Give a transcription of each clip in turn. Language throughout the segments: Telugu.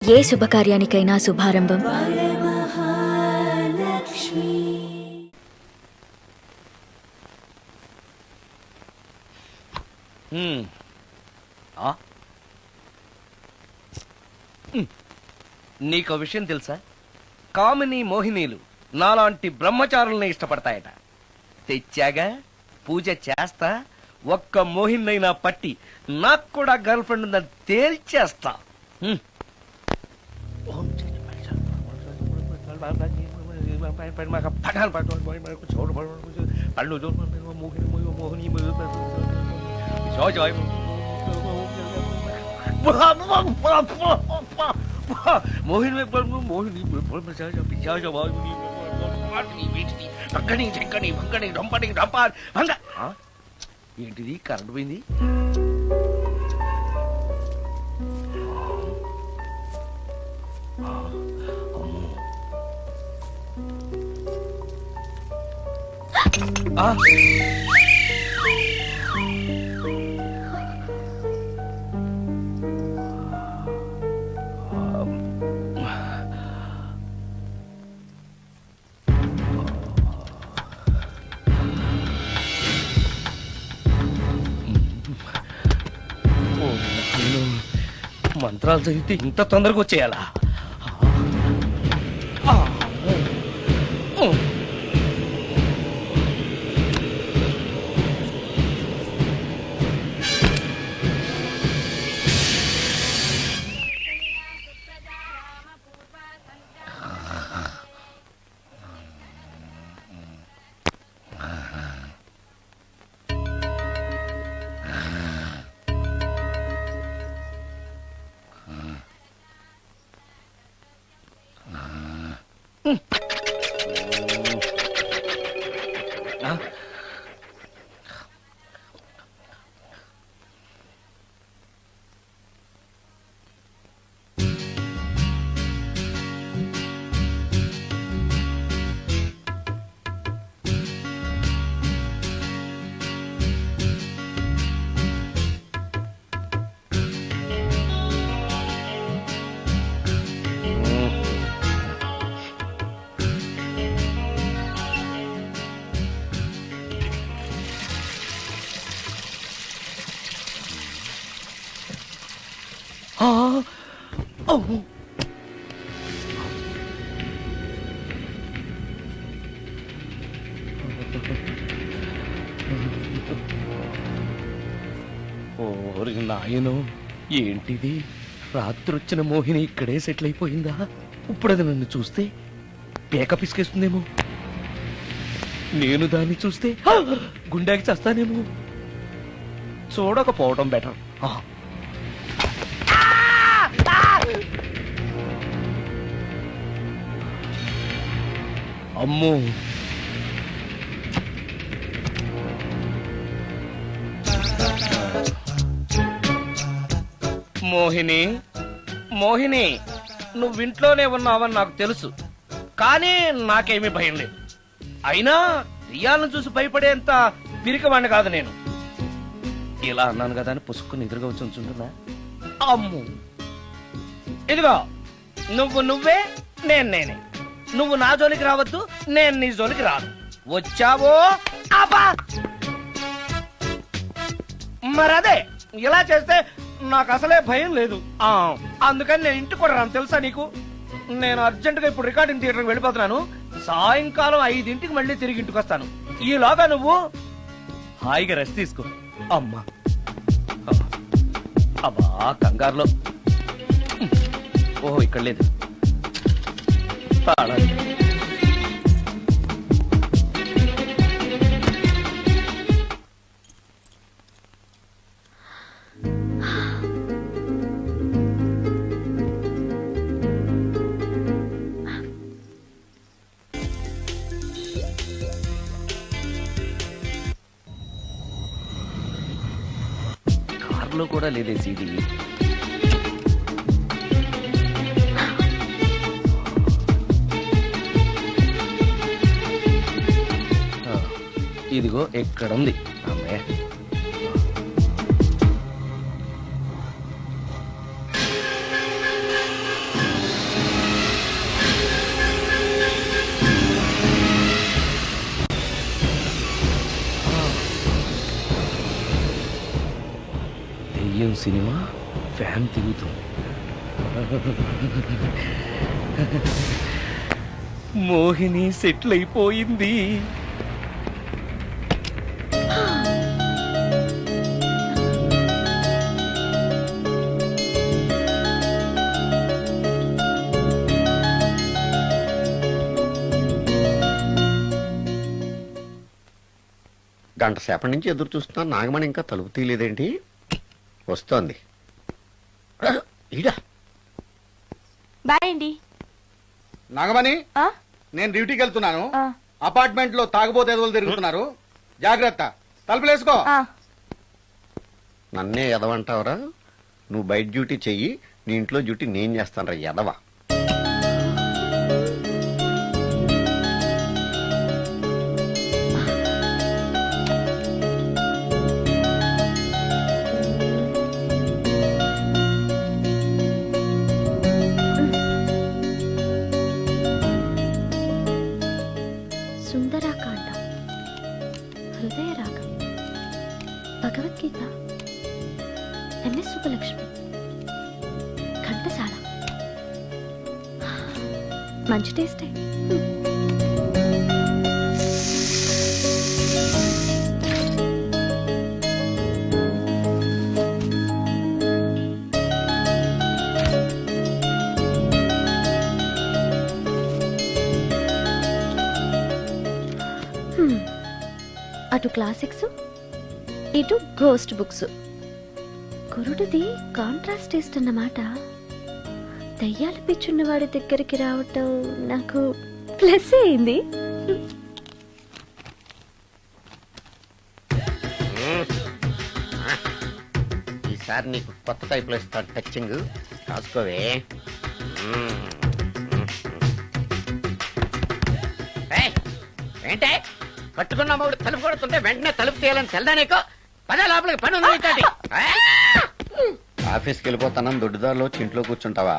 ఏ శుభకార్యానికైనా శుభారంభం నీకో విషయం తెలుసా? కామిని మోహినీలు నాలాంటి బ్రహ్మచారుల్ని ఇష్టపడతాయట. తెచ్చాగా, పూజ చేస్తా, ఒక్క మోహినైనా పట్టి నాకు కూడా గర్ల్ ఫ్రెండ్ ఉందని తేల్చేస్తా. ఏంటిది? కరెంట్ పోయింది. మంత్రాలు చదివితే ఇంత తొందరగా వచ్చేయాలా? ఓరి నాయను, ఏంటిది? రాత్రొచ్చిన మోహిని ఇక్కడే సెటిల్ అయిపోయిందా? ఇప్పుడు అది నన్ను చూస్తే పేక పిసికేస్తుందేమో. నేను దాన్ని చూస్తే గుండెకి చేస్తానేమో. చూడకపోవడం బెటర్. అమ్మో, మోహిని, మోహిని, నువ్వింట్లోనే ఉన్నావని నాకు తెలుసు, కానీ నాకేమీ భయం లేదు. అయినా రియాలను చూసి భయపడేంత పిరికవాణ్ణి కాదు నేను. ఇలా అన్నాను కదా అని పుసుక్కుని ఎదురుగా వచ్చి ఉంచుంటున్నా. అమ్ము, ఇదిగో, నువ్వు నువ్వే, నేను నేనే. నువ్వు నా జోలికి రావద్దు, నేను నీ జోలికి రాను. వచ్చావో అబ్బా! మరదే, ఇలా చేస్తే నాకు అసలే భయం లేదు. అందుకని నేను ఇంటికి కూడా రాను, తెలుసా నీకు? నేను అర్జెంటుగా ఇప్పుడు రికార్డింగ్ థియేటర్కి వెళ్ళిపోతున్నాను. సాయంకాలం 5 మళ్ళీ తిరిగి ఇంటికి వస్తాను. ఈలోగా నువ్వు హాయిగా రెస్ట్ తీసుకో. అమ్మా, అబ్బా, కంగారులో. ఓహో, ఇక్కడ లేదు. కార్లో కూడా లేదే సీడీ. ఇదిగో ఎక్కడుంది. అమ్మే, సినిమా ఫ్యాన్ తిరుగుతుంది. మోహిని సెటిల్ అయిపోయింది. గంట సేపటి నుంచి ఎదురు చూస్తున్నాను. నాగమణి ఇంకా తలుపు తీయలేదేంటి? వస్తోంది. ఈడా బాయ్ అండి. నాగమణి, ఆ? నేను డ్యూటీకి వెళ్తున్నాను. ఆ. అపార్ట్మెంట్ లో తాగుబోతు ఎదవలు తిరుగుతున్నారు. జాగ్రత్త, తలుపులేసుకో. ఆ. నన్నే ఎదవంటావురా? నువ్వు బయట డ్యూటీ చెయ్యి, నీ ఇంట్లో డ్యూటీ నేను చేస్తాను రా ఎదవ. సుందరాకాండ, హృదయ రాగం, భగవద్గీత, ఎంఎస్ సుబ్బలక్ష్మి, ఘంటసాల. మంచి టేస్టే. అటు క్లాసిక్స్, ఇటు గోస్ట్ బుక్స్. కురుడిది కాంట్రాస్ట్ టేస్ట్ అన్నమాట. దయ్యాలు పిచ్చున్న వాడి దగ్గరికి రావటం నాకు ప్లస్ అయింది. ఈసారి నీకు కొత్త టైప్లో ఇస్తాను టచ్చింగ్. రాసుకోవే. ఏంటే కట్టుకున్న మూడు తలుపు కొడుతుంటే వెంటనే తలుపు తీయాలని తెల్దా నీకు? పద లోపలికి, పని ఉంది. ఆఫీస్కి వెళ్ళిపోతానని దొడ్డుదారిలో ఇంట్లో కూర్చుంటావా?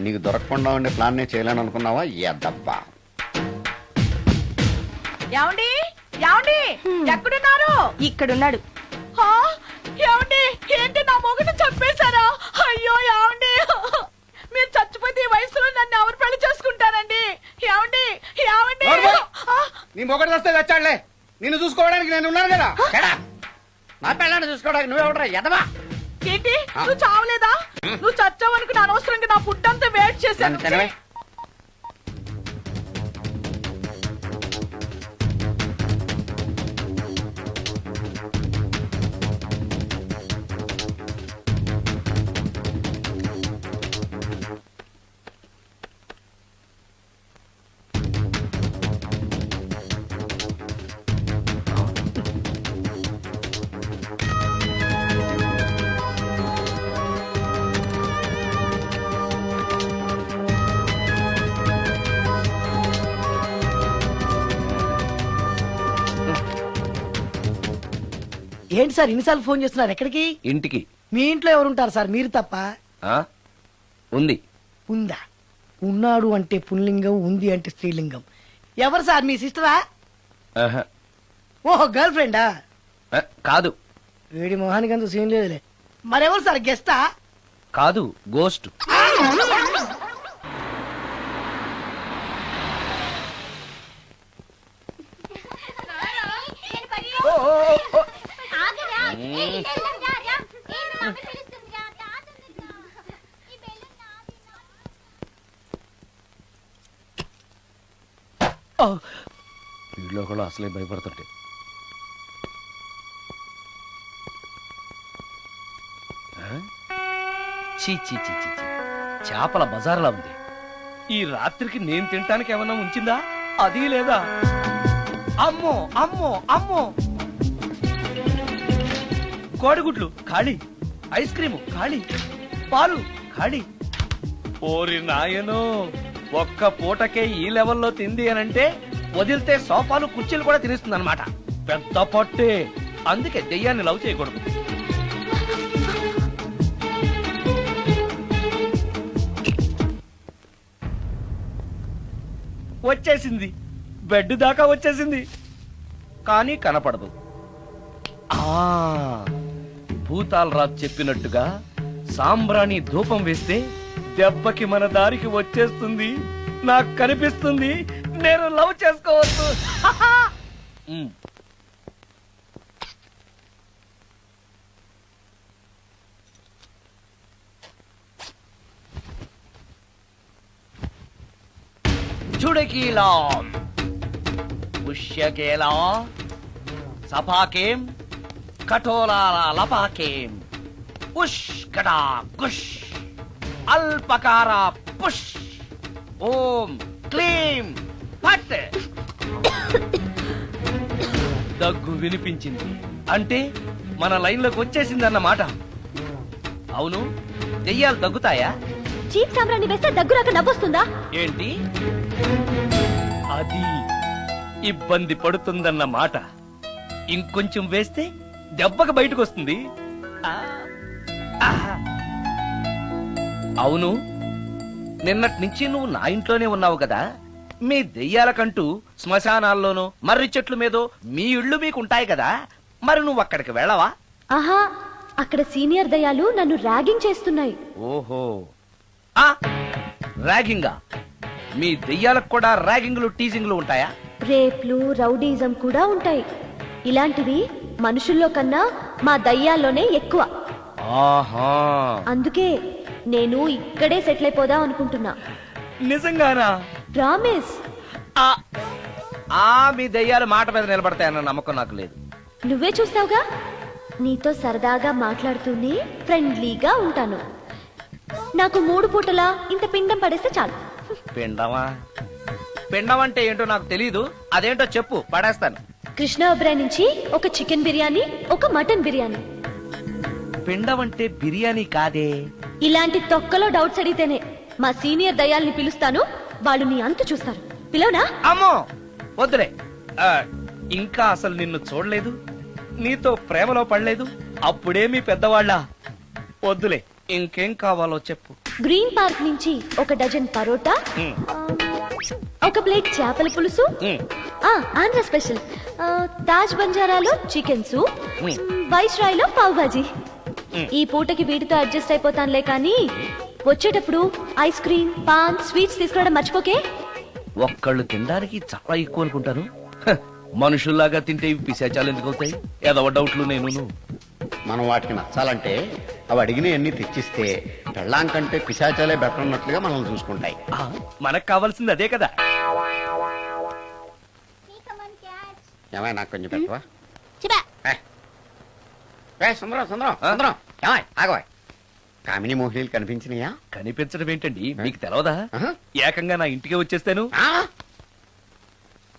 నీకు దొరకకుండా ఉండే ప్లాన్ నే చేయాలని అనుకున్నావా? ఎద్దబ్బా. ఏమండి, ఏమండి, ఎక్కడున్నారు? ఇక్కడున్నాడు. ఏమండి, ఏంటి నా మొగుడు చంపేశారా? అయ్యో ఏమండి, మీరు చచ్చిపోతే ఈ వయసులో నన్ను ఎవరు పెళ్లి చేసుకుంటారండి? ఏమండి, ఏమండి. నీ మొగడు వస్తే వచ్చాడులే. నిన్ను చూసుకోవడానికి నేను ఉన్నాను కదా. నా పిల్లని చూసుకోవడానికి నువ్వెవడరా ఎదవా? ఏంటి, నువ్వు చావలేదా? నువ్వు చచ్చావనుకుని అనవసరంగా నా ఫుడ్ అంతా వేట్ చేశాను. ఏంటి సార్ ఇన్నిసార్లు ఫోన్ చేస్తున్నారు? ఎక్కడికి? ఇంటికి. మీ ఇంట్లో ఎవరుంటారు సార్? మీరు తప్ప. ఉంది. ఉందా? ఉన్నాడు అంటే పుల్లింగం, ఉంది అంటే స్త్రీలింగం. ఎవరు సార్? మీ సిస్టరా? ఓహో, గర్ల్ ఫ్రెండా? కాదు. వీడి మొహానికి అంత సీన్ లేదులే. మరెవరు సార్? గెస్టా? కాదు, గోస్ట్. వీళ్ళు కూడా అసలే భయపడుతుంటే. చీ చీ చీ చీ, చేపల బజార్లా ఉంది. ఈ రాత్రికి నేను తినటానికి ఏమన్నా ఉంచిందా? అది లేదా? అమ్మో అమ్మో అమ్మో, కోడిగుడ్లు ఖాళీ, ఐస్ క్రీము ఖాళీ, పాలు ఖాళీ. ఓరి నాయనో, ఒక్క పూటకే ఈ లెవెల్లో తింది అనంటే వదిలితే సోఫాలు కుర్చీలు కూడా తినేస్తుంది అనమాట. పెద్ద పొట్టే. అందుకే దెయ్యాన్ని లవ్ చేయకూడదు. వచ్చేసింది, బెడ్ దాకా వచ్చేసింది, కానీ కనపడదు. భూతాలరాజు చెప్పినట్టుగా సాంబ్రాణి ధూపం వేస్తే దెబ్బకి మన దారికి వచ్చేస్తుంది. నాకు కనిపిస్తుంది, నేను లవ్ చేసుకోవచ్చు. ఉమ్. చుడకీలాం పుష్యకేలా సపాకేం కఠోరాల లపాకేం పుష్కటా కుష్ అల్పకార పుష్ ఓం క్లీం ఫట్. దగ్గు వినిపించింది అంటే మన లైన్లోకి వచ్చేసిందన్నమాట. అవును, దెయ్యాలు దగ్గుతాయా? చీప్ సాంబ్రాన్ని వేస్తే దగ్గురాక నవ్వొస్తుందా? ఏంటి అది ఇబ్బంది పడుతుందన్న మాట. ఇంకొంచెం వేస్తే దెబ్బకి బయటకు వస్తుంది. అవును, నిన్నటి నుంచి నువ్వు నా ఇంట్లోనే ఉన్నావు కదా. మీ దెయ్యాలకంటూ శ్మశానాల్లోనూ మర్రి చెట్ల మీదో మీ ఇళ్ళు మీకుంటాయి కదా, మరి నువ్వు అక్కడికి వెళ్ళవా? ఆహా, అక్కడ సీనియర్ దయాలు నన్ను ర్యాగింగ్ చేస్తున్నాయి. ఓహో, ర్యాగింగా? మీ దెయ్యాలకు కూడా ర్యాగింగ్లు టీజింగ్లు ఉంటాయా? రేప్లు, రౌడీజం కూడా ఉంటాయి. ఇలాంటివి మనుషుల్లో కన్నా మా దయ్యాల్లోనే ఎక్కువ. ఆహా, అందుకే నేను ఇక్కడే సెటిల్ అయిపోదాం అనుకుంటున్నా. నిజంగానా? ప్రామిస్. మీ దెయ్యాలు మాట మీద నిలబడతాయన్న నమ్మకం నాకు లేదు. నువ్వే చూస్తావుగా, నీతో సరదాగా మాట్లాడుతూనే ఫ్రెండ్లీగా ఉంటాను. నాకు 3 పూటలా ఇంత పిండం పడేస్తే చాలు. పిండమా? పిండం అంటే ఏంటో నాకు తెలీదు, అదేంటో చెప్పు, పడేస్తాను. కృష్ణ ఒబ్రాయ్ నుంచి ఒక చికెన్ బిర్యానీ, ఒక మటన్ బిర్యానీ. పిండం అంటే బిర్యానీ కాదే. ఇలాంటి తొక్కలో డౌట్స్ అడిగితేనే మా సీనియర్ దయాల్ని పిలుస్తాను, వాళ్ళు నీ అంతు చూస్తారు. పిలవనా? అమ్మో వద్దులే. ఇంకా అసలు నిన్ను చూడలేదు, నీతో ప్రేమలో పడలేదు, అప్పుడే మీ పెద్దవాళ్ళ. వద్దులే, ఇంకేం కావాలో చెప్పు. గ్రీన్ పార్క్ నుంచి ఒక డజన్ పరోటా, ఒక ప్లేట్ చేపల పులుసు, ఆంధ్ర స్పెషల్ తాజ్ బంజారాలో చికెన్ సూప్, వైస్ రాయ్ లో పావ్ భాజీ. ఈ పూటకి వీటితో అడ్జస్ట్ అయిపోతానులే, కానీ వచ్చేటప్పుడు ఐస్ క్రీమ్, పాన్, స్వీట్స్ తీసుకురావడం మర్చిపోకే. ఒక్కళ్ళు తినడానికి చాలా ఎక్కువ అనుకుంటాను. మనుషుల్లాగా తింటే ఇవి పిశాచాలు ఎందుకు అవుతాయి? ఏదో డౌట్లు నేను. మనం వాటికి నచ్చాలంటే అవి అడిగినవన్నీ తెచ్చిస్తే పెళ్ళాం కంటే పిశాచాలే బెటర్ అన్నట్లుగా మనల్ని చూసుకుంటాయి. మనకు కావాల్సింది అదే కదా. ఏమై నాకు కొంచెం పెట్టవా? సుందరం సుందరం సుందరం, ఏమై ఆగవా? కామిని మోహినీలు కనిపించినాయా? కనిపించడం ఏంటండి, మీకు తెలవదా? ఏకంగా నా ఇంటికి వచ్చేస్తాను.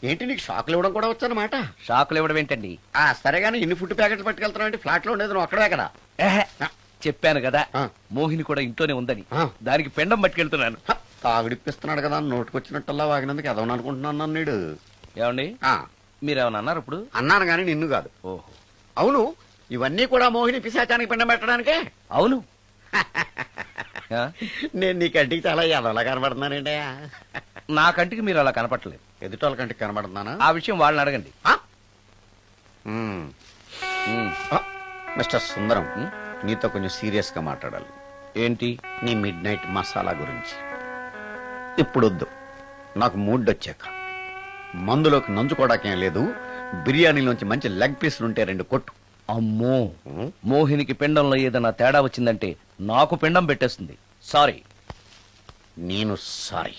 ఏంటి, నీకు షాకులు ఇవ్వడం కూడా వచ్చానమాట? షాకులు ఇవ్వడం ఏంటండి? సరేగాని ఇన్ని ఫుడ్ ప్యాకెట్లు పట్టుకెళ్తున్నావు అంటే ఫ్లాట్ లో ఉండేది నువ్వు అక్కడే కదా. చెప్పాను కదా, మోహిని కూడా ఇంట్లోనే ఉందని. దానికి పెండం పట్టుకెళ్తున్నాను. తాగుడిప్పిస్తున్నాడు కదా, నోటుకొచ్చినట్టల్లా వాగినందుకు ఎదవని అనుకుంటున్నాను నీడు. ఏమండి, మీరేమన్నా అన్నారు ఇప్పుడు? అన్నాను గాని నిన్ను కాదు. ఓహో, అవును, ఇవన్నీ కూడా మోహిని పిశాచానికి పిండం పెట్టడానికే? అవును. నేను నీ కంటికి చాలా ఎదవలా కనబడుతున్నానండి. నా కంటికి మీరు అలా కనపడలేదు. ఎదుటోళ్ళ కంటికి కనబడుతున్నానా? ఆ విషయం వాళ్ళని అడగండి. మిస్టర్ సుందరం, నీతో కొంచెం సీరియస్ గా మాట్లాడాలి. ఏంటి? నీ మిడ్ నైట్ మసాలా గురించి. ఇప్పుడు వద్దు, నాకు మూడ్ వచ్చాక. మందులోకి నంచుకోవడాకేం లేదు, బిర్యానీలోంచి మంచి లెగ్ పీసులుంటే 2 కొట్టు. అమ్మో, మోహినికి పిండంలో ఏదైనా తేడా వచ్చిందంటే నాకు పిండం పెట్టేస్తుంది. సారీ. నేను సారీ.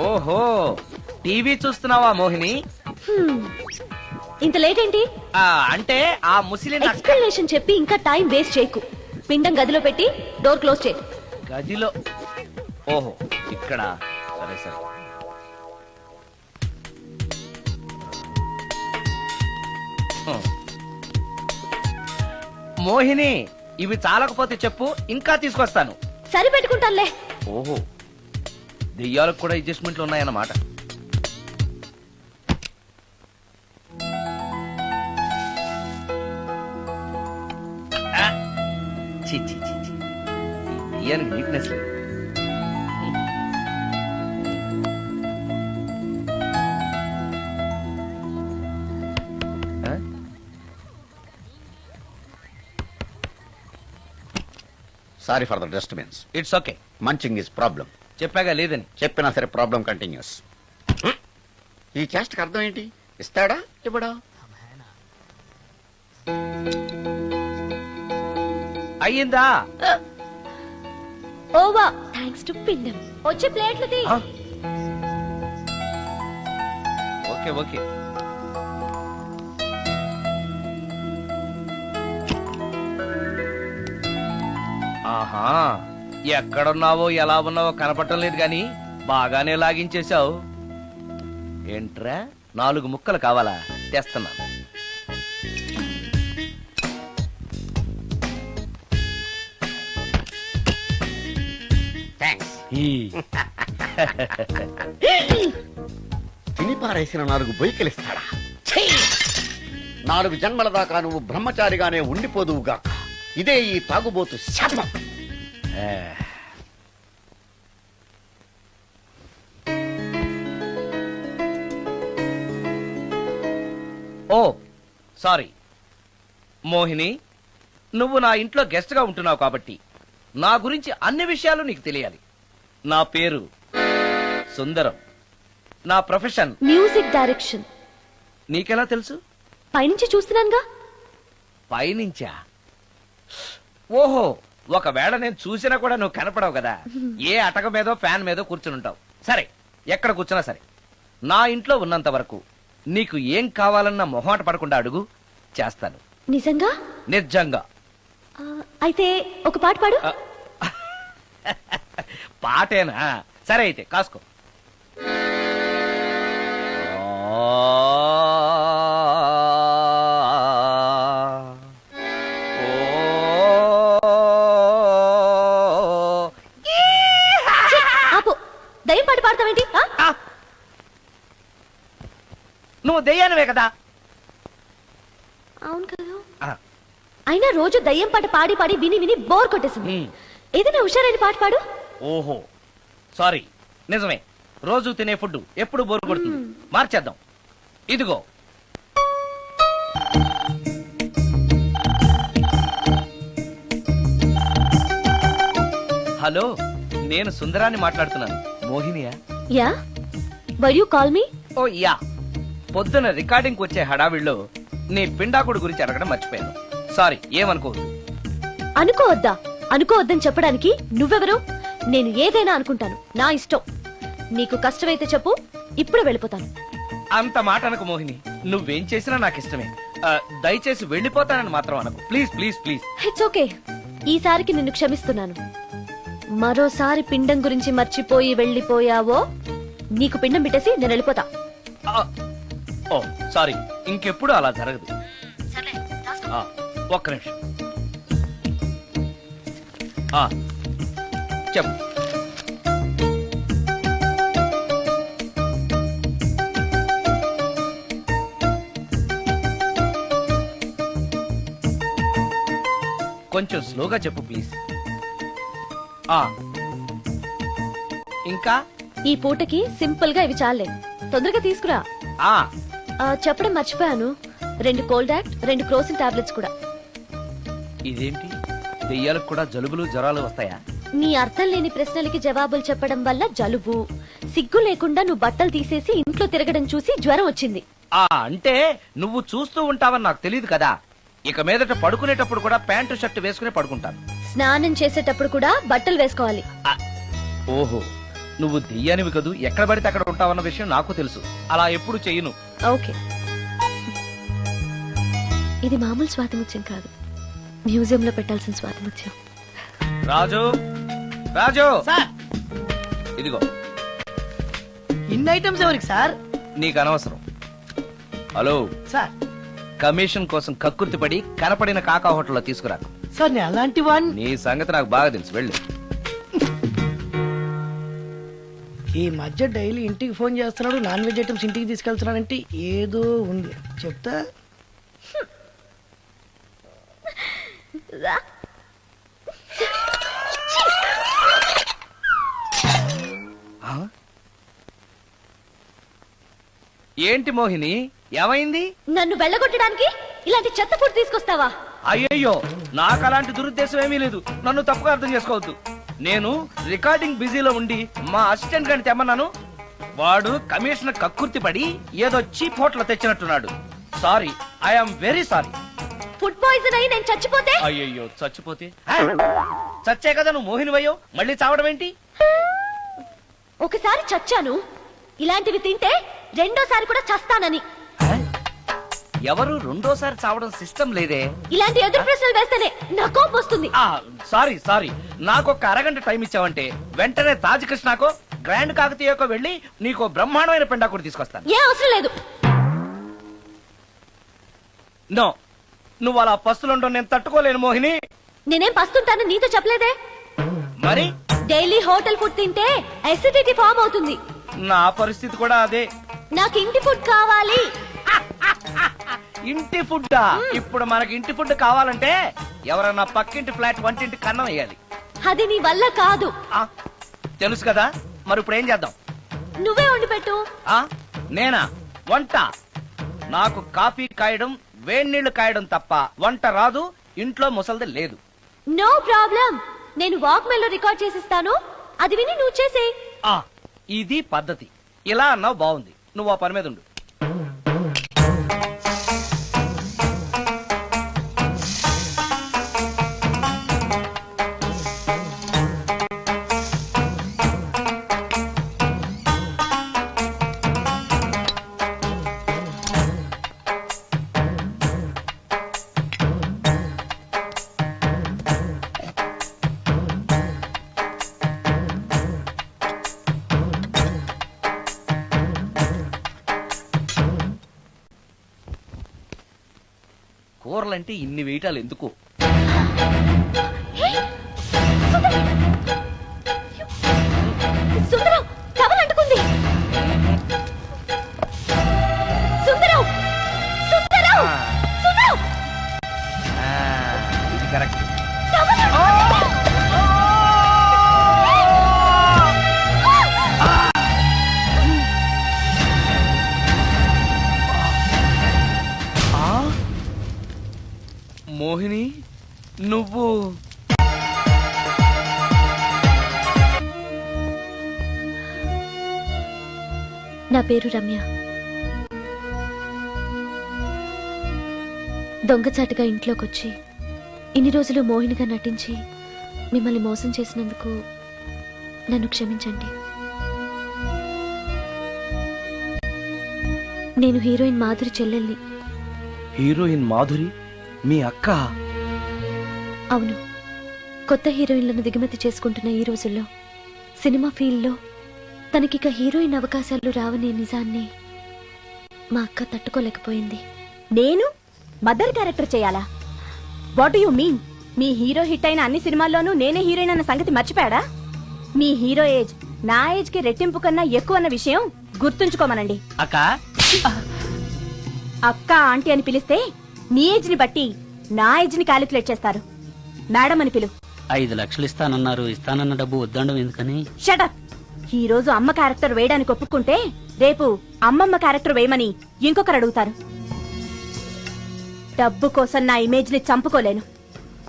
ఓహో, టీవీ చూస్తున్నావా మోహిని? ఇంత లేట్ ఏంటి? అంటే ఆ ముసిలి ఎక్స్ప్లెనేషన్ చెప్పి ఇంకా టైం వేస్ట్ చేయకు. పిండం గదిలో పెట్టి డోర్ క్లోజ్ చేయి. గదిలో? ఓహో, ఇక్కడ. సరే సరే. మోహిని, ఇవి చాలకపోతే చెప్పు, ఇంకా తీసుకొస్తాను. సరి పెట్టుకుంటానులే. ఓహో, దెయ్యాలకు కూడా అడ్జస్ట్మెంట్లు ఉన్నాయన్నమాట. ఈ దెయ్యానికి నీట్నెస్ లేదు. Sorry for the disturbance. It's okay. Munching is problem. చెప్పాగా లేదని. చెప్పినా సరే ప్రాబ్లం కంటిన్యూస్. ఈ చేష్టకి అర్థం ఏంటి? ఇస్తాడా ఇవ్వడా? అయ్యిందా? ఓవా థ్యాంక్స్ టు పిండం. వచ్చే ప్లేట్లు తీ. Okay okay. ఆహా, ఎక్కడున్నావో ఎలా ఉన్నావో కనపడటం లేదు గాని బాగానే లాగించేశావు. ఏంట్రా 4 ముక్కలు కావాలా? తెస్తున్నాను. థ్యాంక్స్. ఈ. తిని పారేసిన 4 బొయ్యికలిస్తాడా? 4 జన్మల దాకా నువ్వు బ్రహ్మచారిగానే ఉండిపోదువుగాక. ఇదే ఈ తాగుబోతు శాపం. ఓ సారీ మోహిని, నువ్వు నా ఇంట్లో గెస్ట్ గా ఉంటున్నావు కాబట్టి నా గురించి అన్ని విషయాలు నీకు తెలియాలి. నా పేరు సుందరం. నా ప్రొఫెషన్ మ్యూజిక్ డైరెక్షన్. నీకెలా తెలుసు? పైనుంచి చూస్తున్నానుగా. పైనుంచా? ఓహో, ఒకవేళ నేను చూసినా కూడా నువ్వు కనపడవు కదా. ఏ అటక మీదో ఫ్యాన్ మీదో కూర్చుని ఉంటావు. సరే, ఎక్కడ కూర్చున్నా సరే, నా ఇంట్లో ఉన్నంత వరకు నీకు ఏం కావాలన్నా మొహాట పడకుండా అడుగు, చేస్తాను. నిజంగా? నిజంగా. అయితే ఒక పాట పాడు. పాటేనా? సరే అయితే కాసుకో. ఆపు. దయ్యం పాట పాడతావేంటి? నువ్వు దెయ్యానివే కదా. అవును కదా. ఆ. అయినా రోజు దయ్యం పాట పాడి పాడి విని విని బోర్ కొట్టేసింది. ఏదైనా హుషారైన పాట పాడు. ఓహో సారీ, నిజమే. రోజు తినే ఫుడ్ ఎప్పుడు బోరు కొడుతుంది. మార్చేద్దాం. ఇదిగో. హలో, నేను సుందరాన్ని మాట్లాడుతున్నాను. మోహినియా? Yeah, why you call me? Oh yeah, పొద్దున రికార్డింగ్ వచ్చే హడావిడిలో నీ పిండాకుడు గురించి అడగడం మర్చిపోయాను. సారీ, ఏమనుకోవద్దు. అనుకోవద్దా? అనుకోవద్దని చెప్పడానికి నువ్వెవరు? నేను ఏదైనా అనుకుంటాను, నా ఇష్టం. నీకు కష్టమైతే చెప్పు, ఇప్పుడు వెళ్ళిపోతాను. అంత మాట అనకు మోహిని. నువ్వేం చేసినా నాకు ఇష్టమే. దయచేసి వెళ్ళిపోతానని మాత్రం అనకు. Please please please. It's okay, ఈసారికి నిన్ను క్షమిస్తున్నాను. మరోసారి పిండం గురించి మర్చిపోయి వెళ్ళిపోయావో నీకు పిండం పెట్టేసి నేను వెళ్ళిపోతా. ఓ సారీ, ఇంకెప్పుడు అలా జరగదు. ఒక్క నిమిషం. చెప్పు. కొంచెం స్లోగా చెప్పు ప్లీజ్. ఇంకా ఈ పూటకి సింపుల్ గా ఇవి చాలే, తొందరగా తీసుకురా. చెప్పడం మర్చిపోయాను, 2 కోల్డ్ యాక్ట్, 2 క్రోసిన్ టాబ్లెట్స్ కూడా. ఇదేంటి, దెయ్యాలకు కూడా జలుబులు జ్వరాలు వస్తాయా? నీ అర్థం లేని ప్రశ్నలకి జవాబులు చెప్పడం వల్ల జలుబు, సిగ్గు లేకుండా నువ్వు బట్టలు తీసేసి ఇంట్లో తిరగడం చూసి జ్వరం వచ్చింది. అంటే నువ్వు చూస్తూ ఉంటావని నాకు తెలియదు కదా. ఇక మీదట పడుకునేటప్పుడు కూడా ప్యాంటు షర్ట్ వేసుకుని పడుకుంటాను. స్నానం చేసేటప్పుడు కూడా బట్టలు వేసుకోవాలి. ఓహో, నువ్వు దెయ్యానివి కదూ, ఎక్కడ పడితే అక్కడ ఉంటావన్న విషయం నాకు తెలుసు. అలా ఎప్పుడు చెయ్యను. ఓకే, ఇది మామూలు స్వాతిముత్యం కాదు, మ్యూజియం లో పెట్టాల్సిన స్వాతిముత్యం. రాజు, రాజు సార్, ఇదిగో. ఇన్ని ఐటమ్స్ ఎవరికి సార్? నీకు అనవసరం. హలో సార్, కమిషన్ కోసం కక్కుర్తి పడి కనపడిన కాకా హోటల్లో తీసుకురా. సార్ నేను అలాంటి వాడిని. నీ సంగతి నాకు బాగా తెలుసు, వెళ్ళు. ఈ మధ్య డైలీ ఇంటికి ఫోన్ చేస్తున్నాడు, నాన్ వెజ్ ఐటమ్స్ ఇంటికి తీసుకెళ్తున్నాడంటే ఏదో ఉంది, చెప్తా. ఏంటి మోహిని, ఏమైంది? నన్ను వెళ్ళగొట్టడానికి ఇలాంటి చెత్త ఫుడ్ తీసుకొస్తావా? అయ్యయ్యో, నాకు అలాంటి దురుద్దేశం ఏమీ లేదు. నన్ను తప్పుగా అర్థం చేసుకోవద్దు. నేను రికార్డింగ్ బిజీలో ఉండి మా అసిస్టెంట్ గారిని తెమ్మన్నాను. వాడు కమిషనర్ కక్కుర్తి పడి ఏదో చీప్ హోటల్ తెచ్చినట్టున్నాడు. Sorry, I'm very sorry. Food poison అయి నేను చచ్చిపోతే అయ్యయ్యో, చచ్చిపోతే చచ్చే కదా నువ్వు మోహినివయ్యో, మళ్ళీ చావడం ఏంటి? ఒకసారి చచ్చాను, ఇలాంటివి తింటే రెండోసారి కూడా చస్తానని. ఎవరు రెండోసారి చావడం సిస్టం లేదే. ఇలాంటి ఎదురు ప్రశ్నలు వేస్తేనే నా కోపం వస్తుంది. సారీ, నాకు ఒక అరగంట టైం ఇచ్చావంటే వెంటనే తాజ్ కృష్ణకో గ్రాండ్ కాకతీయకో వెళ్ళి నీకు బ్రహ్మాండమైన పెండాకుడు తీసుకొస్తాను. ఏ అవసరం లేదు. నో, నువ్వు అలా పస్తులుండో నేను తట్టుకోలేను మోహిని. నేనేం పస్తుంటాను నీతో చెప్పలేదే. మరి డైలీ హోటల్ ఫుడ్ తింటే అసిడిటీ ఫామ్ అవుతుంది. నా పరిస్థితి కూడా అదే. నాకు ఇంటి ఫుడ్ కావాలి. ఇంటి ఫుడ్ ఇప్పుడు మనకి ఇంటి ఫుడ్ కావాలంటే ఎవరన్నా పక్కింటి ఫ్లాట్ వంటింటి కన్నం వేయాలి. అది నీ వల్ల కాదు. తెలుసు కదా, మరి ఇప్పుడు ఏం చేద్దాం? నువ్వే వండి పెట్టు. నేనా వంట? నాకు కాఫీ కాయడం వేడి నీళ్లు కాయడం తప్ప వంట రాదు. ఇంట్లో ముసల్ది లేదు. నో ప్రాబ్లం, నేను వాక్మెన్ లో రికార్డ్ చేసిస్తాను, అది విని నువ్వు చేసే. ఇది పద్ధతి. ఇలా అన్నావు, బాగుంది. నువ్వు ఆ పని మీద ఉండు. కూరలంటే ఇన్ని వేయటాలు ఎందుకు? సుందరం, టవల్ అంటుకుంది. సుందరం, సుందరం, సుందరం. ఇది కరెక్ట్. టవల్ మోహిని, నువ్వు నా పేరు రమ్య. దొంగచాటుగా ఇంట్లోకొచ్చి ఇన్ని రోజులు మోహినిగా నటించి మిమ్మల్ని మోసం చేసినందుకు నన్ను క్షమించండి. నేను హీరోయిన్ మాధురి చెల్లెల్ని. హీరోయిన్ మాధురి మీ అక్క? అవును. కొత్త హీరోయిన్లను దిగుమతి చేసుకుంటున్న ఈ రోజుల్లో సినిమా ఫీల్డ్లో తనకిక హీరోయిన్ అవకాశాలు రావనే నిజాన్ని మా అక్క తట్టుకోలేకపోయింది. నేను మదర్ క్యారెక్టర్ చేయాలా? What you mean? Me hero hit అయిన అన్ని సినిమాల్లోనూ నేనే హీరోయిన్ అన్న సంగతి మర్చిపోయాడా? మీ హీరో ఏజ్ నా ఏజ్ కి రెట్టింపు కన్నా ఎక్కువ అన్న విషయం గుర్తుంచుకోమనండి. అక్క అక్క ఆంటీ అని పిలిస్తే నీ ఏజ్ ని బట్టి నా ఏజ్ ని క్యాలిక్యులేట్ చేస్తారు. మేడం అని పిలు. 5 లక్షలు ఇస్తానన్నారు. ఇస్తానన్న డబ్బు వద్దండం ఎందుకని? షటప్. ఈ రోజు అమ్మ క్యారెక్టర్ వేయడానికి ఒప్పుకుంటే రేపు అమ్మమ్మ క్యారెక్టర్ వేయమని ఇంకొకరు అడుగుతారు. డబ్బు కోసం నా ఇమేజ్ ని చంపుకోలేను.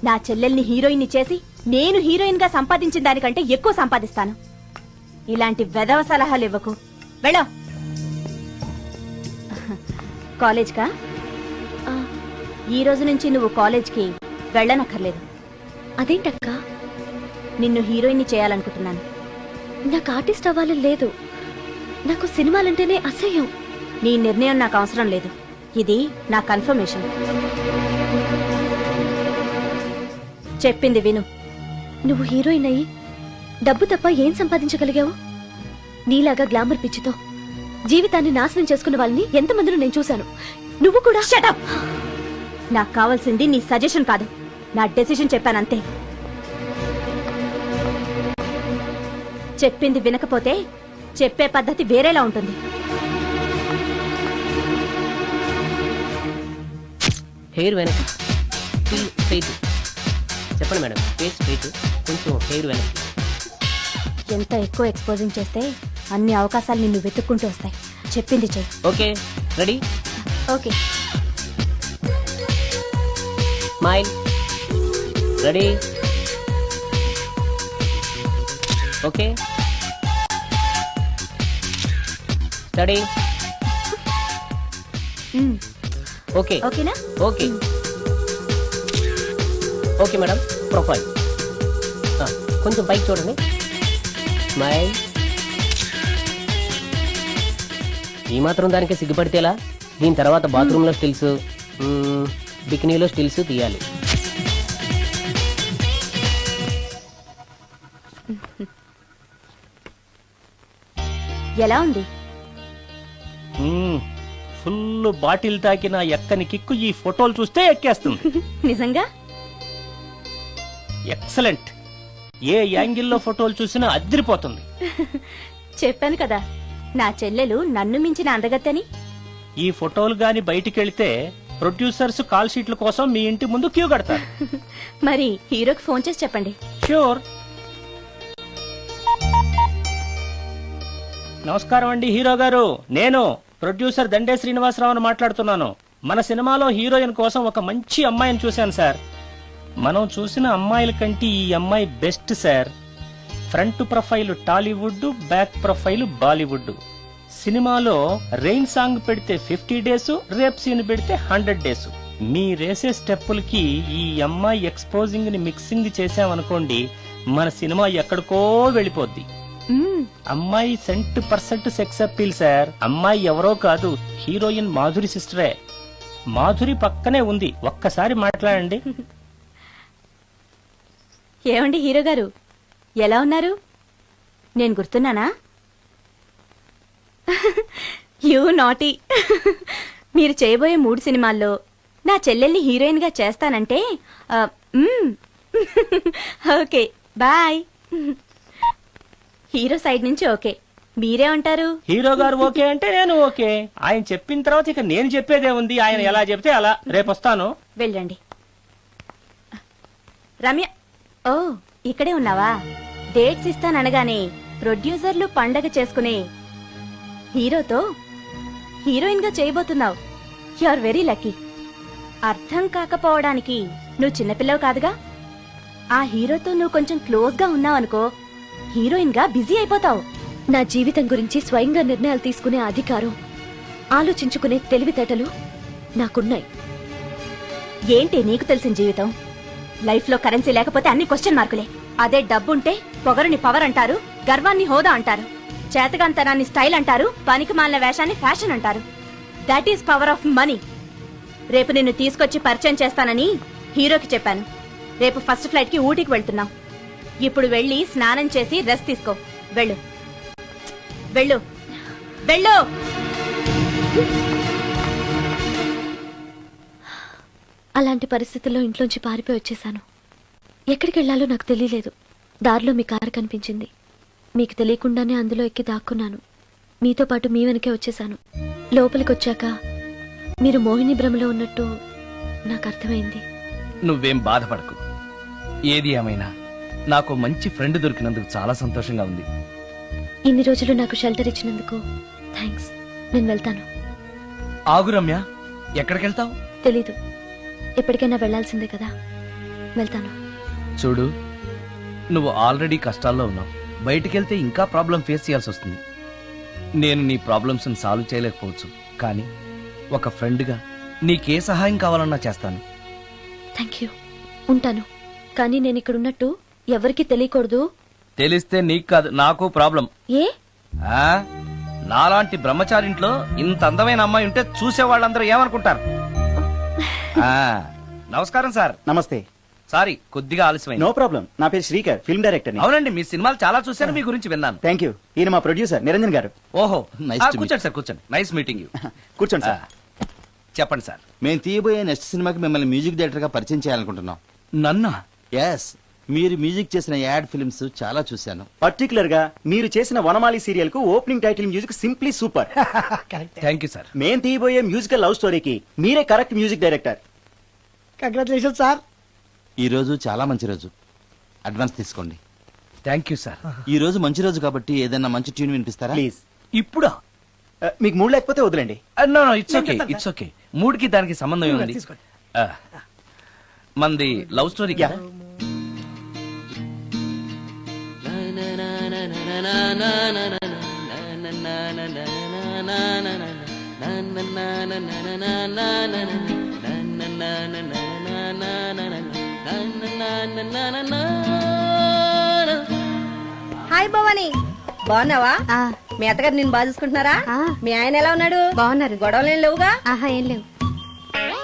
నా చెల్లెల్ని హీరోయిన్ ని చేసి నేను హీరోయిన్ గా సంపాదించిన దానికంటే ఎక్కువ సంపాదిస్తాను. ఇలాంటి వెధవ సలహాలు ఇవ్వకు. వెళ్ళో. కాలేజ్ కా? ఈ రోజు నుంచి నువ్వు కాలేజ్కి వెళ్ళనక్కర్లేదు. అదేంటక్క? నిన్ను హీరోయిన్ ని చేయాలనుకుంటున్నాను. నాకు ఆర్టిస్ట్ అవ్వాలని లేదు. నాకు సినిమాలంటేనే అసహ్యం. నీ నిర్ణయం నాకు అవసరం లేదు. ఇది నా కన్ఫర్మేషన్. చెప్పింది విను. నువ్వు హీరోయిన్ అయ్యి డబ్బు తప్ప ఏం సంపాదించగలిగావు? నీలాగా గ్లామర్ పిచ్చితో జీవితాన్ని నాశనం చేసుకున్న వాళ్ళని ఎంతమందిలో నేను చూశాను. నువ్వు కూడా. షటప్. నాకు కావాల్సింది నీ సజెషన్ కాదు, నా డెసిషన్ చెప్పానంతే. చెప్పింది వినకపోతే చెప్పే పద్ధతి వేరేలా ఉంటుంది. హెయిర్ వెనక్కి స్ట్రైట్. చెప్పండి మేడం. ఫేస్ స్ట్రైట్, కొంచెం హెయిర్ వెనక్కి. ఎంత ఎక్కువ ఎక్స్పోజింగ్ చేస్తే అన్ని అవకాశాలు నిన్ను వెతుక్కుంటూ వస్తాయి. చెప్పింది చెయ్యి. Okay, ready? Okay. Smile, ready, okay, study, okay ఓకేనా? Okay okay madam. ప్రొఫైల్ కొంచెం పైకి చూడండి. స్మైల్. ఈ మాత్రం దానికి సిగ్గుపడితేలా? దీని తర్వాత బాత్రూంలో స్టిల్స్, బికినీలో స్టిల్స్ తీయాలి. ఎలా ఉంది? ఫుల్ బాటిల్ తాకిన ఎక్కని కిక్కు ఈ ఫోటోలు చూస్తే ఎక్కేస్తుంది. నిజంగా ఎక్సలెంట్. ఏ యాంగిల్లో ఫోటోలు చూసినా అదిరిపోతుంది. చెప్పాను కదా నా చెల్లెలు నన్ను మించిన అందగత్తని. ఈ ఫోటోలు గాని బయటికెళ్తే ప్రొడ్యూసర్స్ కాల్ షీట్ల కోసం మీ ఇంటి ముందు క్యూ కడతారు. మరి హీరోకి ఫోన్ చేసి చెప్పండి. ష్యూర్. నమస్కారం అండి హీరో గారు, నేను ప్రొడ్యూసర్ దండే శ్రీనివాసరావుని మాట్లాడుతున్నాను. మన సినిమాలో హీరోయిన్ కోసం ఒక మంచి అమ్మాయిని చూశాను సార్. మనం చూసిన అమ్మాయిల కంటే ఈ అమ్మాయి best sir. Front profile Tollywood, back profile Bollywood. సినిమాలో రెయిన్ సాంగ్ పెడితే 50 డేస్, రేప్ సీన్ పెడితే 100 డేస్. మీరేసే స్టెప్పులకి ఈ అమ్మాయి ఎక్స్పోజింగ్ ని మిక్సింగ్ చేసామనుకోండి, మన సినిమా ఎక్కడికో వెళ్ళిపోద్ది. అమ్మాయి 100% సెక్స్ అప్పీల్ సార్. అమ్మాయి ఎవరో కాదు, హీరోయిన్ మాధురి సిస్టరే. మాధురి పక్కనే ఉంది, ఒక్కసారి మాట్లాడండి. ఏమండి హీరో గారు, ఎలా ఉన్నారు? నేను గుర్తున్నానా? You naughty. మీరు చేయబోయే 3 సినిమాల్లో నా చెల్లెల్ని హీరోయిన్ గా చేస్తానంటే ఓకే బాయ్. హీరో సైడ్ నుంచి ఓకే, మీరే ఉంటారు? హీరో గారు ఓకే అంటే నేను ఓకే. ఆయన చెప్పిన తర్వాత ఇక నేను చెప్పేదే ఉంది. ఆయన ఎలా చెప్తే అలా. రేపు వస్తాను. వెళ్ళండి. రమ్య, ఓ ఇక్కడే ఉన్నావా? డేట్స్ ఇస్తాననగానే ప్రొడ్యూసర్లు పండగ చేసుకునే హీరోతో హీరోయిన్ గా చేయబోతున్నావు. You are very lucky. అర్థం కాకపోవడానికి నువ్వు చిన్నపిల్లవు కాదుగా. ఆ హీరోతో నువ్వు కొంచెం క్లోజ్ గా ఉన్నావు అనుకో, హీరోయిన్ గా బిజీ అయిపోతావు. నా జీవితం గురించి స్వయంగా నిర్ణయాలు తీసుకునే అధికారం, ఆలోచించుకునే తెలివితేటలు నాకున్నాయి. ఏంటి నీకు తెలిసిన జీవితం? లైఫ్ లో కరెన్సీ లేకపోతే అన్ని క్వశ్చన్ మార్కులే. అదే డబ్బుంటే పొగరుని పవర్ అంటారు, గర్వాన్ని హోదా అంటారు, చేతగాంతనాన్ని స్టైల్ అంటారు, పనికి మాలిన వేషాన్ని ఫ్యాషన్ అంటారు. That is power of money. రేపు నిన్ను తీసుకొచ్చి పరిచయం చేస్తానని హీరోకి చెప్పాను. రేపు ఫస్ట్ ఫ్లైట్ కి ఊటీకి వెళ్తున్నాం. ఇప్పుడు వెళ్ళి స్నానం చేసి రెస్ట్ తీసుకో. వెళ్ళు వెళ్ళు వెళ్ళు. అలాంటి పరిస్థితుల్లో ఇంట్లోంచి పారిపోయి వచ్చేసాను. ఎక్కడికి వెళ్లాలో నాకు తెలియలేదు. దారిలో మీ కారు కనిపించింది. మీకు తెలియకుండానే అందులో ఎక్కి దాక్కున్నాను. మీతో పాటు మీ వెనకే వచ్చేసాను. లోపలికి వచ్చాక మీరు మోహిని భ్రమలో ఉన్నట్టు నాకు అర్థమైంది. నువ్వేం బాధపడకు. ఏది ఏమైనా నాకు మంచి ఫ్రెండ్ దొరికినందుకు చాలా సంతోషంగా ఉంది. ఇన్ని రోజులు నాకు షెల్టర్ ఇచ్చినందుకు థ్యాంక్స్. నేను వెళ్తాను. ఆగు రమ్య, ఎక్కడికెళ్తావు? తెలీదు. ఎప్పటికైనా వెళ్లాల్సిందే కదా. వెళ్తాను. చూడు, నువ్వు ఆల్రెడీ కష్టాల్లో ఉన్నావు. బయటికెళ్తే ఇంకా ప్రాబ్లం ఫేస్ చేయాల్సి వస్తుంది. నేను నీ ప్రాబ్లమ్స్ సాల్వ్ చేయలేకపోవచ్చు, కానీ ఒక ఫ్రెండ్గా నీకే సహాయం కావాలన్నా చేస్తాను. Thank you. ఉంటాను. కానీ నేను ఇక్కడ ఉన్నట్టు ఎవరికి తెలియకూడదు. తెలిస్తే నీకు కాదు, నాకు ప్రాబ్లం. ఏ? నాలాంటి బ్రహ్మచారింట్లో ఇంత అందమైన అమ్మాయి ఉంటే చూసే వాళ్ళందరూ ఏమనుకుంటారు? నమస్కారం సార్. నమస్తే. సారీ, కొద్దిగా ఆలస్యమైంది. No problem. నా పేరు శ్రీకర్, ఫిల్మ్ డైరెక్టర్. అవునండి, మీ సినిమాలు చాలా చూశాను, మీ గురించి విన్నాను. Thank you. ఈయన మా ప్రొడ్యూసర్ నిరంజన్ గారు. ఓహో, Nice to meet కూర్చోండి సార్, కూర్చోండి. Nice meeting you. కూర్చోండి సార్. చెప్పండి సార్. మేము తీయబోయే నెక్స్ట్ సినిమాకి మిమ్మల్ని మ్యూజిక్ డైరెక్టర్ గా పరిచయం చేయాలనుకుంటున్నాం. నన్నా? ఎస్, మీరు మ్యూజిక్ చేసిన యాడ్ ఫిల్మ్స్ చాలా చూశాను. పర్టికులర్ గా మీరు చేసిన వనమాలి సీరియల్ కు opening title music simply super. Thank you sir. మేం తీయబోయే మ్యూజికల్ లవ్ స్టోరీకి మీరే correct music director. Congratulation sir. ఈ రోజు చాలా మంచి రోజు, అడ్వాన్స్ తీసుకోండి. Thank you sir. ఈ రోజు మంచి రోజు కాబట్టి ఏదైనా మంచి ట్యూన్ వినిపిస్తారా? ప్లీజ్. ఇప్పుడా? మీకు మూడు లేకపోతే వదిలేండి. No, it's okay, it's okay. మూడుకి దానికి సంబంధం ఏముంది? మంది లవ్ స్టోరీ కదా? హాయ్ భవాని, బాగున్నావా? మీ అత్తగారు నిన్ను బాగా చూసుకుంటున్నారా? మీ ఆయన ఎలా ఉన్నాడు? బాగున్నారు. గొడవలు ఏం లేవుగా? ఆహా, ఏం లేవు.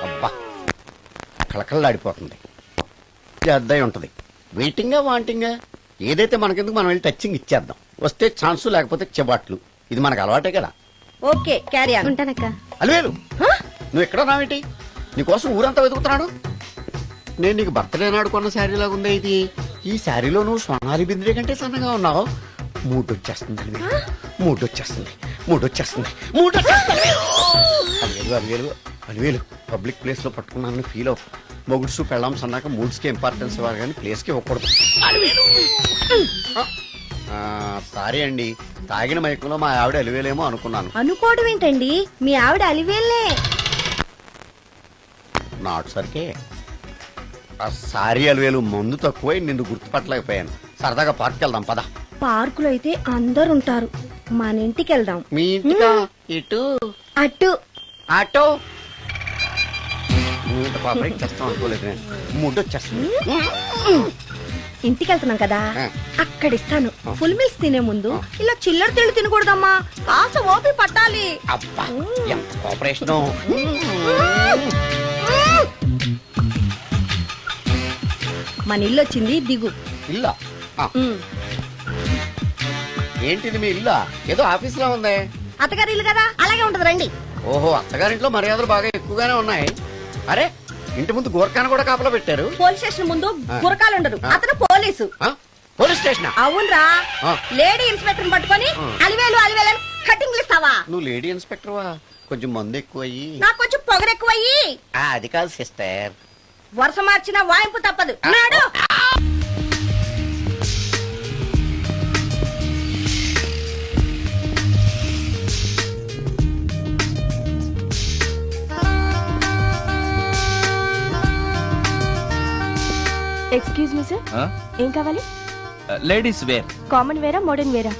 అబ్బా కళకళలాడిపోతుంది. అద్దయి ఉంటది. వెయిటింగా వాంటింగా ఏదైతే మనకెందుకు, మనం వెళ్ళి టచ్చింగ్ ఇచ్చేద్దాం. వస్తే ఛాన్సు, లేకపోతే చెబాట్లు. ఇది మనకు అలవాటే కదా. Okay, carry on. ఉంటానక్క. అలివేలు, నువ్వు ఎక్కడ రావేంటి? నీకోసం ఊరంతా వెతుకుతున్నాడు. నేను నీకు బర్త్డే నాడు కొన్న శారీ లాగా ఉందే ఇది. ఈ శారీలో నువ్వు సోనాలి బింద్రే కంటే సన్నగా ఉన్నావు. మూడొచ్చేస్తుంది అలివేలు, మూడొచ్చేస్తుంది, మూడొచ్చేస్తుంది, మూడొచ్చేస్తుంది. అలివేలు అలివేలు అలివేలు, పబ్లిక్ ప్లేస్ లో పట్టుకున్నానని ఫీల్ అవు. మొగుడ్సు పెళ్ళాం సన్నాక మూడ్స్ కి ఇంపార్టెన్స్ ఇవ్వాలి కానీ ప్లేస్ కి ఇవ్వకూడదు. సారీ అండి, తాగిన మైకంలో మా ఆవిడ అలివేలేమో అనుకున్నాను. అనుకోవడం ఏంటండి, మీ ఆవిడ అలివేలే. నాటు సరికే. సారీ అలివేలు, మందు తక్కువై నిన్ను గుర్తుపట్టలేకపోయాను. సరదాగా పార్క్ వెళ్దాం పద. పార్కులో అయితే అందరు ఉంటారు, మన ఇంటికి వెళ్దాం. మీ ఇంటికా? ఇటు అటు ఆటో. నువ్వు ఇంత పాపరేట్ చేస్తాం అనుకోలేదు నేను. మూడొచ్చేస్తుంది. ఇంటికి వెళ్తున్నాం కదా, అక్కడ ఇస్తాను. ఫుల్ మీల్స్ తినే ముందు ఇలా చిల్లర తిళ్ళు తినకూడదమ్మా, కాస్త ఓపి పట్టాలి. అబ్బా ఎంత కోఆపరేషన్. మన ఇల్లు వచ్చింది, దిగు. ఇల్లా? ఏంటిది మీ ఇల్లా? ఏదో ఆఫీస్ లో ఉంది. అత్తగారి ఇల్లు కదా, అలాగే ఉంటది, రండి. ఓహో, అత్తగారింట్లో మర్యాదలు బాగా ఎక్కువగానే ఉన్నాయి. అరే, ఇంటి ముందు గోర్ఖాను కూడా కాపలా పెట్టారు. పోలీస్ స్టేషన్ ముందు గురకాలు ఉండరు, అతను పోలీసు. Police station? అవునరా, లేడీ ఇన్స్పెక్టర్ పట్టుకొని అలివేలు అలివేలు కటింగ్లు ఇస్తావా? నువ్వు లేడీ ఇన్స్పెక్టర్ వా? కొంచెం మందు ఎక్కువయ్యి. నాకు కొంచెం పొగరు ఎక్కువయ్యి. అది కాదు సిస్టర్, వరుస మార్చిన వాయింపు తప్పదు. నాడు ఎక్స్క్యూజ్ మీ సార్, ఏం కావాలి? Ladies wear. కామన్ వేరా, మోడర్న్ వేరా?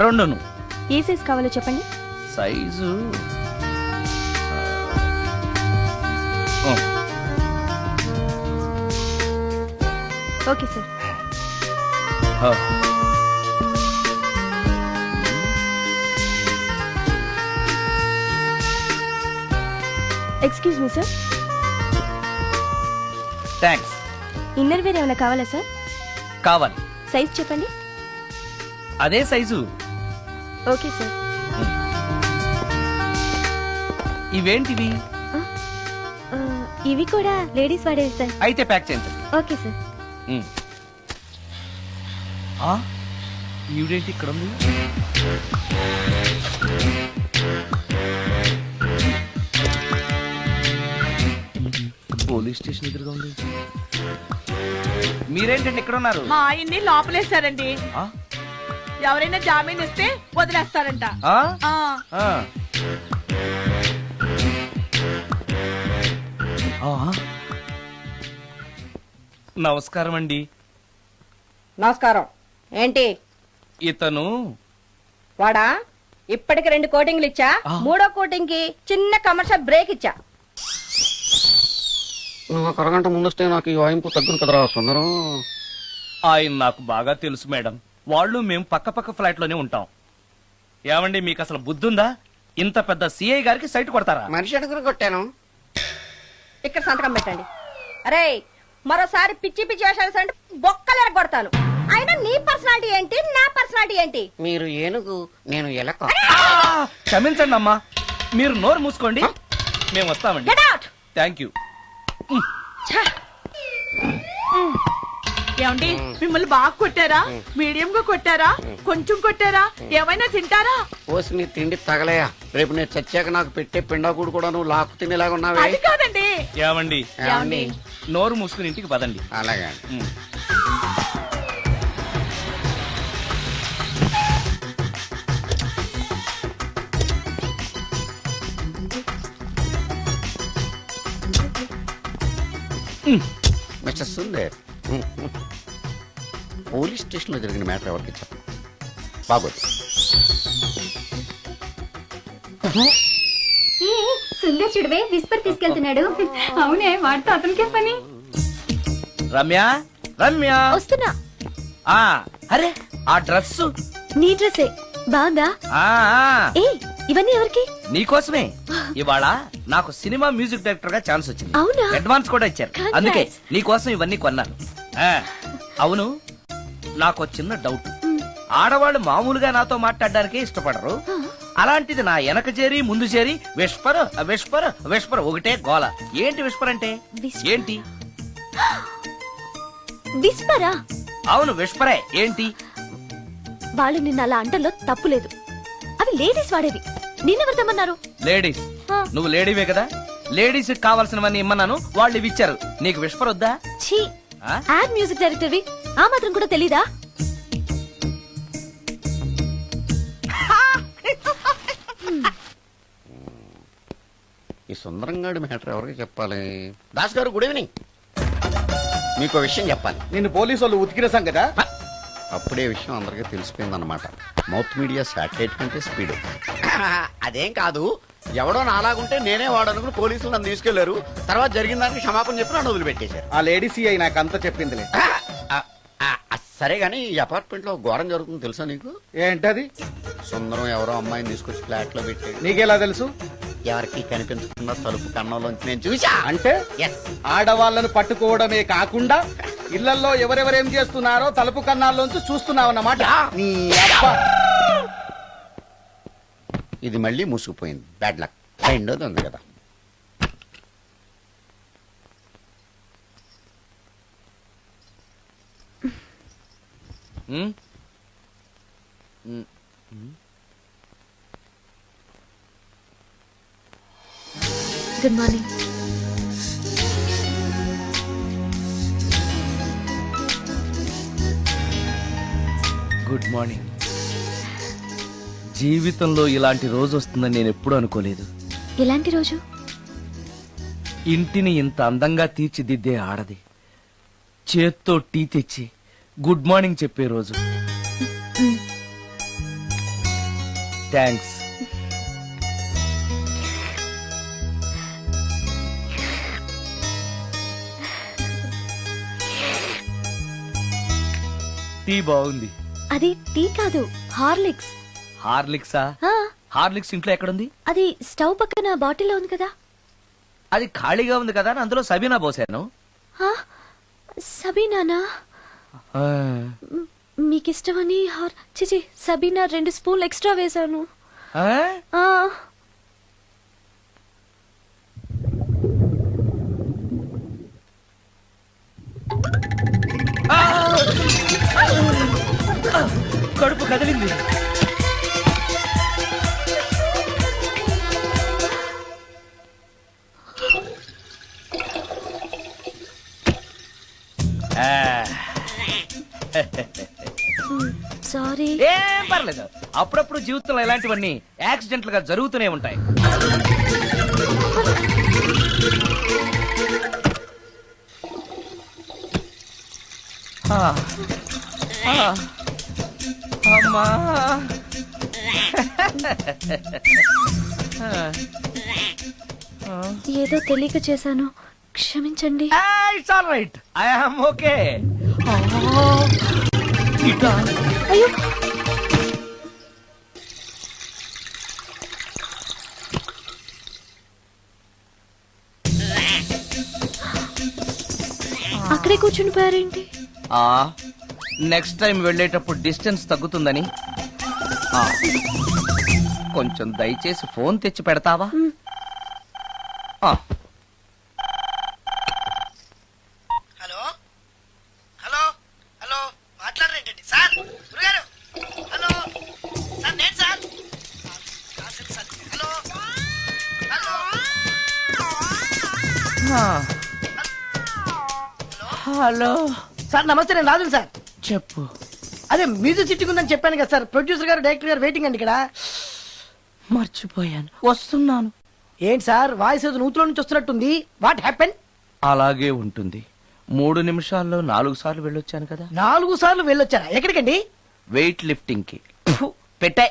రెండును. ఏ సైజ్ కావాలో చెప్పండి. Size okay sir. Excuse me sir, thanks. Inner wear ఏమైనా కావాలా సార్? కావాలి. సైజ్ చెప్పండి. అదే సైజు. Okay sir. ఇవేంటివి? ఇవి కూడా లేడీస్ వాడేవి సార్. అయితే ప్యాక్ చేయండి. Okay sir. ఈవిడేంటి ఇక్కడ ఉంది? పోలీస్ స్టేషన్ ఎదురుగా ఉంది. మీరేంటండి ఇక్కడ ఉన్నారు? మా ఆయన్ని లోపలేశారండి. ఎవరైనా జామీన్ ఇస్తే వదిలేస్తారంట. నమస్కారం అండి. నమస్కారం. ఏంటి? ఇతను వాడా? ఇప్పటికి 2 కోటింగ్లు ఇచ్చా, 3వ కోటింగ్ కి చిన్న కమర్షియల్ బ్రేక్ ఇచ్చా. నువ్వు ఒక అరగంట ముందొస్తే నాకు ఈ వాయింపు తగ్గును కదరా సుందరం. ఆయన నాకు బాగా తెలుసు మేడం. వాళ్ళు మేము పక్క పక్క ఫ్లాట్ లోనే ఉంటాం. ఏమండి, మీకు అసలు బుద్ధుందా? ఇంత పెద్ద సిఐ గారికి సైట్ కొడతారా? మనిషి అడుగురు కొట్టాను. ఇక్కడ సంతకం పెట్టండి. అరే, మరోసారి పిచ్చి పిచ్చి వేషాలు అంటే బొక్కలు ఎరగొడతాను. అయినా నీ పర్సనాలిటీ ఏంటి, నా పర్సనాలిటీ ఏంటి? మీరు ఏనుగు, నేను ఎలక. క్షమించండి అమ్మా, మీరు నోరు మూసుకోండి, మేము వస్తామండి. Thank you. ఏమండి, మిమ్మల్ని బాగా కొట్టారా, మీడియం గా కొట్టారా, కొంచెం కొట్టారా, ఏమైనా తింటారా? పోసి నీ తిండి తగలయా. రేపు నేను చచ్చాక నాకు పెట్టే పిండాకుడు కూడా నువ్వు లాక్కు తినేలాగా ఉన్నావే. అది కాదండి. ఏమండి, నోరు మూసుకుని ఇంటికి పదండి. అలాగే. మిస్టర్ సుందర్, పోలీస్ స్టేషన్లో జరిగిన మ్యాటర్ ఎవరికి చెప్పండి. బాగోదు. సుందర్ చూడవే విస్పర్ తీసుకెళ్తున్నాడు. అవునే, వాడితో అతనికే పని. రమ్య, రమ్య, వస్తున్నా. అరే ఆ డ్రెస్ నీ డ్రెస్సే బాగుందా? ఏ ఇవన్నీ ఎవరికి? నీకోసమే. ఇవాళ నాకు సినిమా మ్యూజిక్ డైరెక్టర్ గా ఛాన్స్ వచ్చింది. అవునా? అడ్వాన్స్ కూడా ఇచ్చారు. Congrats. అందుకే నీకోసం ఇవన్నీ కొన్నాను. అవును, నాకు చిన్న డౌట్. ఆడవాళ్ళు మామూలుగా నాతో మాట్లాడడానికే ఇష్టపడరు. అలాంటిది నా వెనక చేరి ముందు చేరి విస్పర్ విస్పర్ విస్పర్ ఒకటే గోల. ఏంటి విస్పర్ అంటే? ఏంటి? విస్పరా? అవును విస్పరే. ఏంటి? వాళ్ళు నిన్న అలా అంటల్లో తప్పులేదు. అవి లేడీస్ వాడేవి. నిన్నెవరు తెమ్మన్నారు? లేడీస్. నువ్వు లేడీవే కదా. లేడీస్ కావాల్సినవన్నీ ఇమ్మన్నాను, వాళ్ళు ఇవి ఇచ్చారు. నీకు విస్పర్ వద్దా? ఛీ, యాడ్ మ్యూజిక్ డైరెక్టర్వి ఆ మాత్రం కూడా తెలీదా? ఈ సుందరంగాడి మ్యాటర్ ఎవరికి చెప్పాలి? దాస్ గారు, గుడ్ ఈవినింగ్. మీకు విషయం చెప్పాలి. నిన్ను పోలీసు వాళ్ళు ఉతికిరేసాం కదా. అప్పుడే విషయం అందరికీ తెలిసిపోయిందన్నమాట. మౌత్ మీడియా శాటిలైట్ కంటే స్పీడ్. అదేం కాదు, ఎవడో నాలాగుంటే నేనే వాడనుకుని పోలీసులు నన్ను తీసుకెళ్లారు. తర్వాత జరిగిన దానికి క్షమాపణ చెప్పి నన్ను వదిలిపెట్టేశారు. ఆ లేడీ సిఐ నాకు అంతా చెప్పిందిలే. సరే గానీ ఈ అపార్ట్మెంట్ లో ఘోరం జరుగుతుంది తెలుసా నీకు? ఏంటది? సుందరం ఎవరో అమ్మాయిని తీసుకొచ్చి ఫ్లాట్ లో పెట్టాడు. నీకెలా తెలుసు? ఎవరికి కనిపించకుండా తలుపు కన్నంలోంచి నేను చూసా. అంటే ఆడవాళ్ళను పట్టుకోవడమే కాకుండా ఇళ్లలో ఎవరెవరేం చేస్తున్నారో తలుపు కన్నాల్లోంచి చూస్తున్నావన్నమాట. నీ అబ్బా. ఇది మళ్ళీ మూసుకుపోయింది. Bad luck. రెండోది ఉంది కదా. Good morning. Good morning. జీవితంలో ఇలాంటి రోజు వస్తుందని నేను ఎప్పుడూ అనుకోలేదు. ఎలాంటి రోజు? ఇంటిని ఇంత అందంగా తీర్చిదిద్దే ఆడది చేత్తో టీ తెచ్చి గుడ్ మార్నింగ్ చెప్పే రోజు. థ్యాంక్స్. టీ బాగుంది. అది టీ కాదు, హార్లిక్స్. హార్లిక్సా? హార్లిక్స్ ఇంట్లో ఎక్కడుంది? అది స్టవ్ పక్కన బాటిల్లో ఉంది కదా. అది ఖాళీగా ఉంది కదా, అందులో సబీనా పోసాను. సబీనానా? మీకిష్టమని చిచి సబీనా 2 స్పూన్లు ఎక్స్ట్రా వేశాను. కడుపు కదిలింది. సారీ. ఏం పర్లేదు. అప్పుడప్పుడు జీవితంలో ఇలాంటివన్నీ యాక్సిడెంట్లు గా జరుగుతూనే ఉంటాయి. అమ్మా, ఏదో తెలియక చేశాను, క్షమించండి. It's all right. I am okay. అయ్యో, అక్కడే కూర్చుని పోయారేంటి? నెక్స్ట్ టైం వెళ్ళేటప్పుడు డిస్టెన్స్ తగ్గుతుందని. కొంచెం దయచేసి ఫోన్ తెచ్చి పెడతావా? హలో హలో హలో, మాట్లాడరేంటండి సార్? గురుగారు, హలో సార్, నేను సార్. హలో హలో హలో సార్, నమస్తే. నేను రాజు సార్. చెప్పు. అదే మ్యూజిక్ సిట్టింగ్ ఉందని చెప్పాను కదా సార్. ప్రొడ్యూసర్ గారు, డైరెక్టర్ గారు వెయిటింగ్ అండి ఇక్కడ. మర్చిపోయాను, వస్తున్నాను. ఏంటి సార్, వాయిస్ ఏదో నూతులో నుంచి వస్తున్నట్టుంది. What happen? అలాగే ఉంటుంది. 3 నిమిషాల్లో 4 సార్లు వెళ్ళొచ్చాను కదా. 4 సార్లు వెళ్ళొచ్చారా? ఎక్కడికండి? వెయిట్ లిఫ్టింగ్ కి. పెట్టే.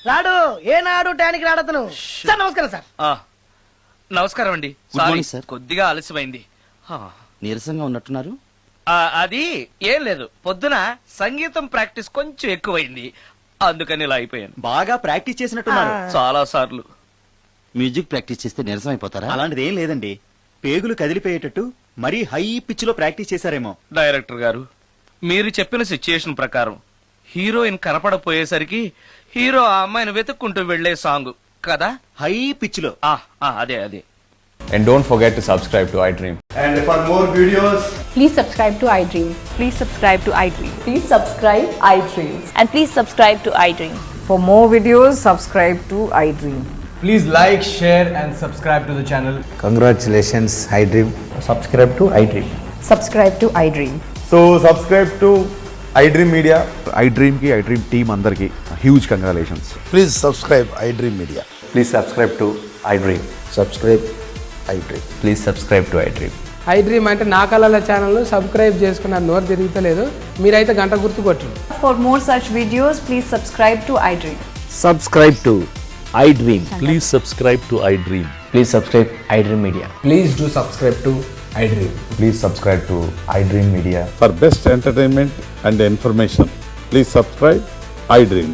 రాడు ఏనాడు టానికి రాడతను. సార్ నమస్కారం సార్. నమస్కారం అండి. Good morning, sir. కొద్దిగా ఆలస్యమైంది. నీరసంగా ఉన్నట్టున్నారు. అది ఏం లేదు, పొద్దున సంగీతం ప్రాక్టీస్ కొంచెం ఎక్కువైంది, అందుకని ఇలా అయిపోయాను. బాగా ప్రాక్టీస్ చేసినట్టున్నారు. చాలా సార్లు. మ్యూజిక్ ప్రాక్టీస్ చేస్తే నీరసం అయిపోతారా? అలాంటిది ఏం లేదండి, పేగులు కదిలిపోయేటట్టు మరీ హై పిచ్ లో ప్రాక్టీస్ చేశారేమో. డైరెక్టర్ గారు, మీరు చెప్పిన సిచ్యుయేషన్ ప్రకారం హీరోయిన్ కనపడపోయేసరికి హీరో ఆ అమ్మాయిని వెతుక్కుంటూ వెళ్లే సాంగ్ కదా, హై పిచ్ లో. అదే అదే. And don't forget to subscribe to iDream. And for more videos, please subscribe to iDream. Please subscribe to iDream. Please subscribe iDream. And please subscribe to iDream. For more videos, subscribe to iDream. Please like, share and subscribe to the channel. congratulations iDream. Subscribe to iDream. Subscribe to iDream. So subscribe to iDream Media. iDream ki iDream team andarki huge congratulations. Please subscribe iDream Media. Please subscribe to iDream. Subscribe iDream. Please subscribe to iDream. iDream అంటే నా కళల ఛానల్ సబ్స్క్రైబ్ చేసుకున్న నోరు తిరుగుతలేదు, మీరైతే గంట గుర్తు కొట్టండి. For more such videos, please subscribe to iDream. Subscribe to iDream. Please subscribe to iDream. Please subscribe iDream Media. Please do subscribe to iDream. Please subscribe to iDream Media. For best entertainment and information, please subscribe iDream.